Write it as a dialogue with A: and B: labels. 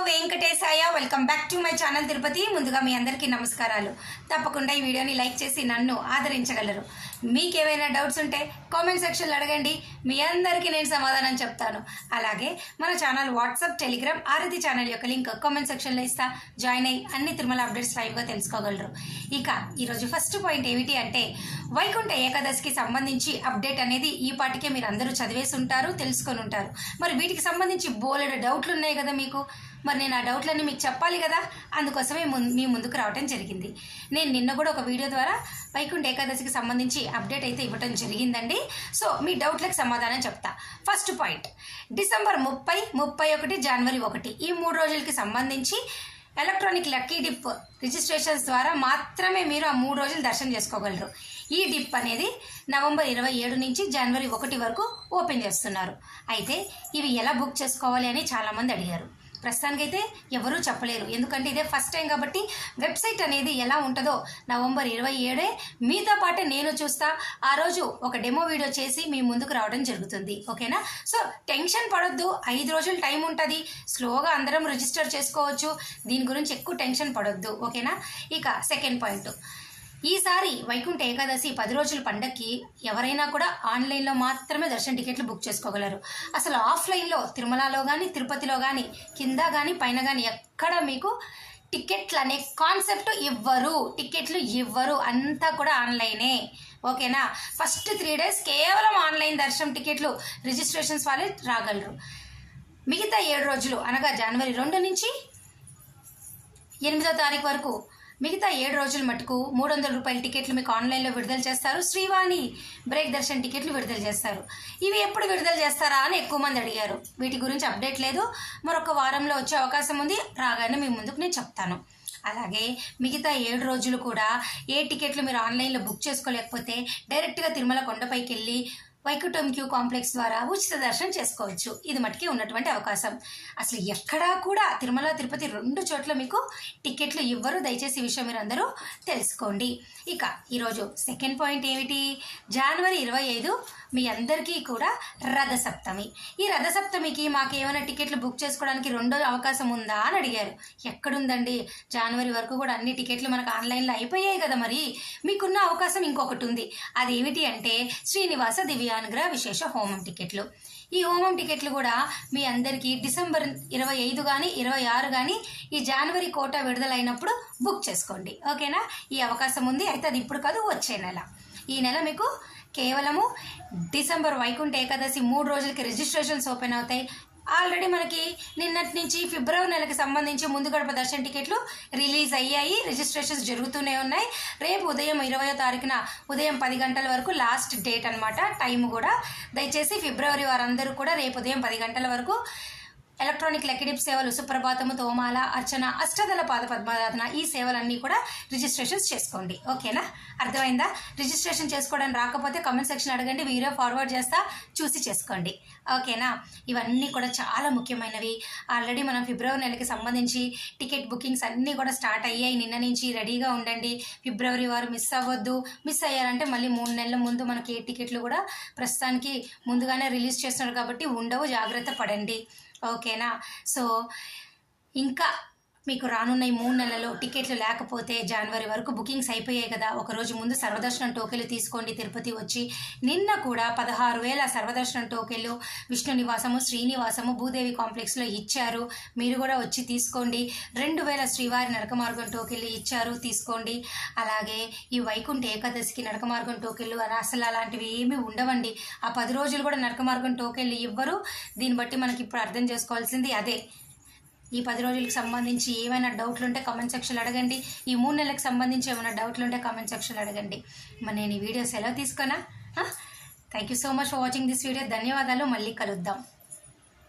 A: Venkatesaya welcome back to my channel Tirupati. ముందుగా మీ అందరికీ నమస్కారాలు. తప్పకుండా ఈ వీడియోని లైక్ చేసి నన్ను ఆదరించగలరు. మీకు ఏమైనా డౌట్స్ ఉంటే కామెంట్ సెక్షన్లో అడగండి, మీ అందరికీ నేను సమాధానం చెప్తాను. అలాగే మన ఛానల్ వాట్సాప్, టెలిగ్రామ్, ఆరతి ఛానల్ యొక్క లింక్ కామెంట్ సెక్షన్లో ఇస్తా. జాయిన్ అయ్యి అన్ని తిరుమల అప్డేట్స్ లైవ్గా తెలుసుకోగలరు. ఇక ఈరోజు ఫస్ట్ పాయింట్ ఏమిటి అంటే, వైకుంఠ ఏకాదశికి సంబంధించి అప్డేట్ అనేది ఈ పాటికే మీరు అందరూ చదివేసి ఉంటారు, తెలుసుకొని ఉంటారు. మరి వీటికి సంబంధించి బోలెడు డౌట్లు ఉన్నాయి కదా మీకు. మరి నేను ఆ డౌట్లన్నీ మీకు చెప్పాలి కదా, అందుకోసమే మీ ముందుకు రావడం జరిగింది. నేను నిన్న కూడా ఒక వీడియో ద్వారా వైకుంఠ ఏకాదశికి సంబంధించి అప్డేట్ అయితే ఇవ్వడం జరిగిందండి. సో మీ డౌట్లకు సమాధానం చెప్తా. ఫస్ట్ పాయింట్, డిసెంబర్ 30, 31, జనవరి 1 ఈ 3 రోజులకి సంబంధించి ఎలక్ట్రానిక్ లక్కీ డిప్ రిజిస్ట్రేషన్స్ ద్వారా మాత్రమే మీరు ఆ 3 రోజులు దర్శనం చేసుకోగలరు. ఈ డిప్ అనేది నవంబర్ 27 నుంచి జనవరి 1 వరకు ఓపెన్ చేస్తున్నారు. అయితే ఇవి ఎలా బుక్ చేసుకోవాలి అని చాలామంది అడిగారు. ప్రస్తుతానికైతే ఎవరూ చెప్పలేరు, ఎందుకంటే ఇదే ఫస్ట్ టైం కాబట్టి. వెబ్సైట్ అనేది ఎలా ఉంటుందో నవంబర్ 27 మీతో పాటే నేను చూస్తా. ఆ రోజు ఒక డెమో వీడియో చేసి మీ ముందుకు రావడం జరుగుతుంది. ఓకేనా? సో టెన్షన్ పడొద్దు, 5 రోజులు టైం ఉంటుంది. స్లోగా అందరం రిజిస్టర్ చేసుకోవచ్చు. దీని గురించి ఎక్కువ టెన్షన్ పడొద్దు. ఓకేనా? ఇక సెకండ్ పాయింట్, ఈసారి వైకుంఠ ఏకాదశి 10 రోజుల పండగకి ఎవరైనా కూడా ఆన్లైన్లో మాత్రమే దర్శన టికెట్లు బుక్ చేసుకోగలరు. అసలు ఆఫ్లైన్లో తిరుమలలో కానీ, తిరుపతిలో కానీ, కింద కానీ, పైన కానీ ఎక్కడ మీకు టికెట్లు అనే కాన్సెప్ట్ ఇవ్వరు. టికెట్లు ఇవ్వరు, అంతా కూడా ఆన్లైనే. ఓకేనా? ఫస్ట్ 3 days కేవలం ఆన్లైన్ దర్శనం టికెట్లు రిజిస్ట్రేషన్స్ వాళ్ళే రాగలరు. మిగతా 7 రోజులు అనగా జనవరి 2 నుంచి 8వ తారీఖు వరకు మిగతా 7 రోజులు మటుకు 300 రూపాయల టికెట్లు మీకు ఆన్లైన్లో విడుదల చేస్తారు. శ్రీవాణి బ్రేక్ దర్శన్ టికెట్లు విడుదల చేస్తారు. ఇవి ఎప్పుడు విడుదల చేస్తారా అని ఎక్కువ మంది అడిగారు. వీటి గురించి అప్డేట్ లేదు, మరొక వారంలో వచ్చే అవకాశం ఉంది. రాగానే మీ ముందుకు నేను చెప్తాను. అలాగే మిగతా 7 రోజులు కూడా ఏ టికెట్లు మీరు ఆన్లైన్లో బుక్ చేసుకోలేకపోతే డైరెక్ట్గా తిరుమల కొండపైకి వెళ్ళి వైకుంఠం క్యూ కాంప్లెక్స్ ద్వారా ఉచిత దర్శనం చేసుకోవచ్చు. ఇది మటుకే ఉన్నటువంటి అవకాశం. అసలు ఎక్కడా కూడా తిరుమల, తిరుపతి 2 చోట్ల మీకు టికెట్లు ఇవ్వరు. దయచేసి ఈ విషయం మీరు అందరూ తెలుసుకోండి. ఇక ఈరోజు సెకండ్ పాయింట్ ఏమిటి, జనవరి 25 మీ అందరికీ కూడా రథసప్తమి. ఈ రథసప్తమికి మాకు ఏమైనా టికెట్లు బుక్ చేసుకోవడానికి 2వ అవకాశం ఉందా అని అడిగారు. ఎక్కడుందండి, జనవరి వరకు కూడా అన్ని టికెట్లు మనకు ఆన్లైన్లో అయిపోయాయి కదా. మరి మీకున్న అవకాశం ఇంకొకటి ఉంది. అది ఏమిటి అంటే, శ్రీనివాస దివ్యానుగ్రహ విశేష హోమం టికెట్లు. ఈ హోమం టికెట్లు కూడా మీ అందరికీ డిసెంబర్ 25 కానీ 26 కానీ ఈ జనవరి కోటా విడుదలైనప్పుడు బుక్ చేసుకోండి. ఓకేనా? ఈ అవకాశం ఉంది. అయితే అది ఇప్పుడు కాదు, వచ్చే నెల. ఈ నెల మీకు కేవలము డిసెంబర్ వైకుంఠ ఏకాదశి 3 రోజులకి రిజిస్ట్రేషన్స్ ఓపెన్ అవుతాయి. ఆల్రెడీ మనకి నిన్నటి నుంచి ఫిబ్రవరి నెలకి సంబంధించి ముందు గడప దర్శన టికెట్లు రిలీజ్ అయ్యాయి. రిజిస్ట్రేషన్స్ జరుగుతూనే ఉన్నాయి. రేపు ఉదయం 20వ తారీఖున ఉదయం 10 గంటల వరకు లాస్ట్ డేట్ అనమాట. టైం కూడా దయచేసి ఫిబ్రవరి వారందరూ కూడా రేపు ఉదయం 10 గంటల వరకు ఎలక్ట్రానిక్ లెక్కిడిప్ సేవలు, సుప్రభాతము, తోమాల, అర్చన, అష్టదళ పాద పద్మారాధన, ఈ సేవలన్నీ కూడా రిజిస్ట్రేషన్స్ చేసుకోండి. ఓకేనా? అర్థమైందా? రిజిస్ట్రేషన్ చేసుకోవడానికి రాకపోతే కామెంట్ సెక్షన్ అడగండి, వీడియో ఫార్వర్డ్ చేస్తా, చూసి చేసుకోండి. ఓకేనా? ఇవన్నీ కూడా చాలా ముఖ్యమైనవి. ఆల్రెడీ మనం ఫిబ్రవరి నెలకి సంబంధించి టికెట్ బుకింగ్స్ అన్నీ కూడా స్టార్ట్ అయ్యాయి. నిన్న నుంచి రెడీగా ఉండండి. ఫిబ్రవరి వారు మిస్ అవ్వద్దు. మిస్ అయ్యారంటే మళ్ళీ 3 నెలల ముందు మనకి ఏ టికెట్లు కూడా ప్రస్తుతానికి ముందుగానే రిలీజ్ చేస్తున్నారు కాబట్టి ఉండవు. జాగ్రత్త పడండి. ఓకేనా? సో ఇంకా మీకు రానున్న ఈ 3 నెలల్లో టికెట్లు లేకపోతే జనవరి వరకు బుకింగ్స్ అయిపోయాయి కదా, ఒకరోజు ముందు సర్వదర్శనం టోకెన్లు తీసుకోండి. తిరుపతి వచ్చి నిన్న కూడా 16,000 సర్వదర్శనం టోకెన్లు విష్ణు నివాసము, శ్రీనివాసము, భూదేవి కాంప్లెక్స్లో ఇచ్చారు. మీరు కూడా వచ్చి తీసుకోండి. 2,000 శ్రీవారి నడక మార్గం టోకెన్లు ఇచ్చారు, తీసుకోండి. అలాగే ఈ వైకుంఠ ఏకాదశికి నడక మార్గం టోకెన్లు అసలు అలాంటివి ఏమీ ఉండవండి. ఆ 10 రోజులు కూడా నడక మార్గం టోకెన్లు ఇవ్వరు. దీన్ని బట్టి మనకి ఇప్పుడు అర్థం చేసుకోవాల్సింది అదే. ఈ 10 రోజులకు సంబంధించి ఏమైనా డౌట్లు ఉంటే కామెంట్ సెక్షన్లో అడగండి. ఈ 3 నెలలకు సంబంధించి ఏమైనా డౌట్లు ఉంటే కామెంట్ సెక్షన్లో అడగండి. మరి నేను ఈ వీడియోస్ ఎలా తీసుకున్నా? Thank you so much for watching this video. ధన్యవాదాలు. మళ్ళీ కలుద్దాం.